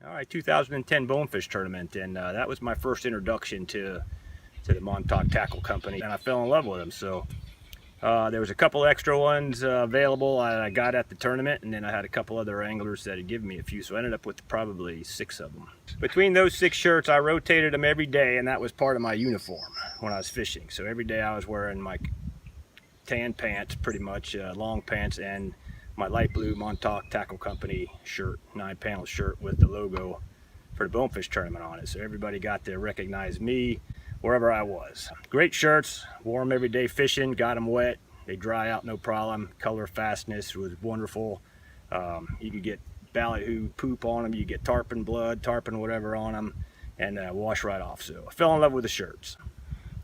All right, 2010 Bonefish Tournament, and that was my first introduction to the Montauk Tackle Company, and I fell in love with them. So there was a couple extra ones available I got at the tournament, and then I had a couple other anglers that had given me a few, so I ended up with probably 6 of them. Between those 6 shirts, I rotated them every day, and that was part of my uniform when I was fishing. So every day I was wearing my tan pants, pretty much, long pants, and my light blue Montauk Tackle Company shirt, 9-panel shirt with the logo for the Bonefish Tournament on it. So everybody got to recognize me wherever I was. Great shirts, wore them every day fishing, got them wet. They dry out no problem. Color fastness was wonderful. You could get ballyhoo poop on them, you get tarpon blood, tarpon whatever on them, and wash right off. So I fell in love with the shirts.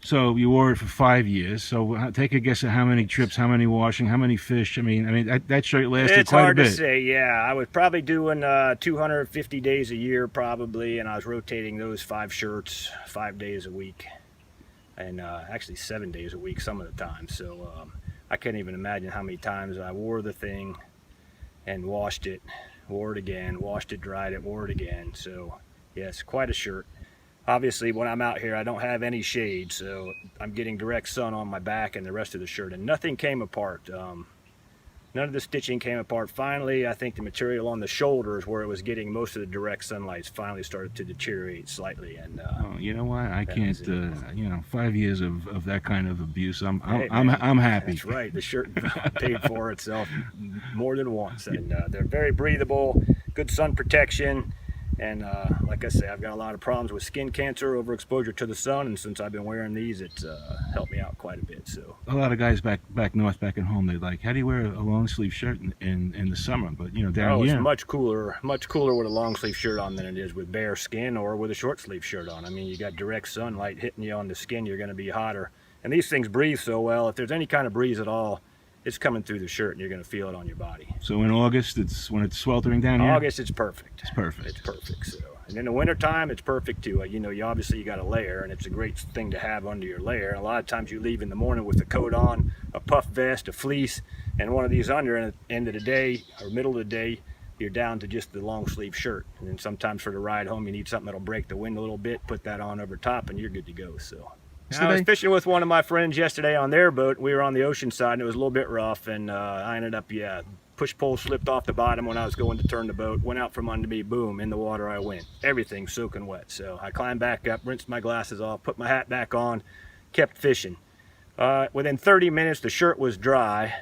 So you wore it for 5 years. So take a guess at how many trips, how many washing, how many fish. I mean that shirt lasted quite a bit. It's hard to say. Yeah, I was probably doing 250 days a year probably, and I was rotating those 5 shirts 5 days a week, and actually 7 days a week some of the time. So I can't even imagine how many times I wore the thing and washed it, wore it again, washed it, dried it, wore it again. So yes, quite a shirt. Obviously, when I'm out here, I don't have any shade, so I'm getting direct sun on my back and the rest of the shirt, and nothing came apart. None of the stitching came apart. Finally, I think the material on the shoulders, where it was getting most of the direct sunlight, finally started to deteriorate slightly. And oh, you know what? I can't. You know, 5 years of that kind of abuse. I'm happy. That's right. The shirt paid for itself more than once, and they're very breathable, good sun protection. And like I say, I've got a lot of problems with skin cancer, overexposure to the sun, and since I've been wearing these, it's helped me out quite a bit. So a lot of guys back north, back at home, they're like, "How do you wear a long sleeve shirt in the summer?" But you know, down here, it's much cooler with a long sleeve shirt on than it is with bare skin or with a short sleeve shirt on. I mean, you got direct sunlight hitting you on the skin, you're going to be hotter. And these things breathe so well. If there's any kind of breeze at all, it's coming through the shirt, and you're going to feel it on your body. So in August, when it's sweltering down here? August, it's perfect. It's perfect. It's perfect. So, and in the wintertime, it's perfect too. You know, you obviously got a layer, and it's a great thing to have under your layer. And a lot of times you leave in the morning with a coat on, a puff vest, a fleece, and one of these under, and at the end of the day or middle of the day, you're down to just the long sleeve shirt. And then sometimes for the ride home, you need something that'll break the wind a little bit, put that on over top, and you're good to go. So I was fishing with one of my friends yesterday on their boat. We were on the ocean side, and it was a little bit rough, and I ended up, push-pole slipped off the bottom when I was going to turn the boat, went out from under me, boom, in the water I went. Everything soaking wet. So I climbed back up, rinsed my glasses off, put my hat back on, kept fishing. Within 30 minutes, the shirt was dry.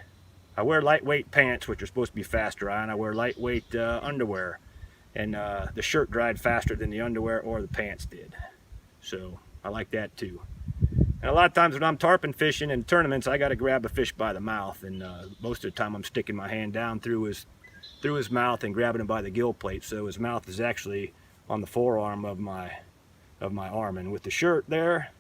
I wear lightweight pants, which are supposed to be fast dry, and I wear lightweight underwear. And the shirt dried faster than the underwear or the pants did. So I like that too. And a lot of times when I'm tarpon fishing in tournaments, I got to grab a fish by the mouth, and most of the time I'm sticking my hand down through his mouth and grabbing him by the gill plate, so his mouth is actually on the forearm of my arm. And with the shirt there,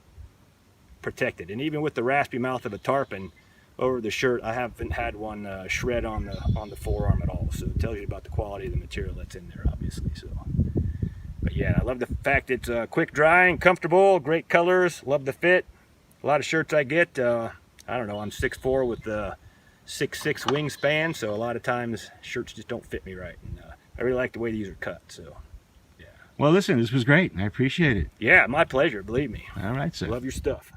protected. And even with the raspy mouth of a tarpon over the shirt, I haven't had one shred on the forearm at all. So it tells you about the quality of the material that's in there, obviously. So, but yeah, I love the fact it's quick drying, comfortable, great colors, love the fit. A lot of shirts I get, I don't know, I'm 6'4" with the 6'6" wingspan, so a lot of times shirts just don't fit me right. And I really like the way these are cut, so yeah. Well, listen, this was great. I appreciate it. Yeah, my pleasure, believe me. All right, sir. Love your stuff.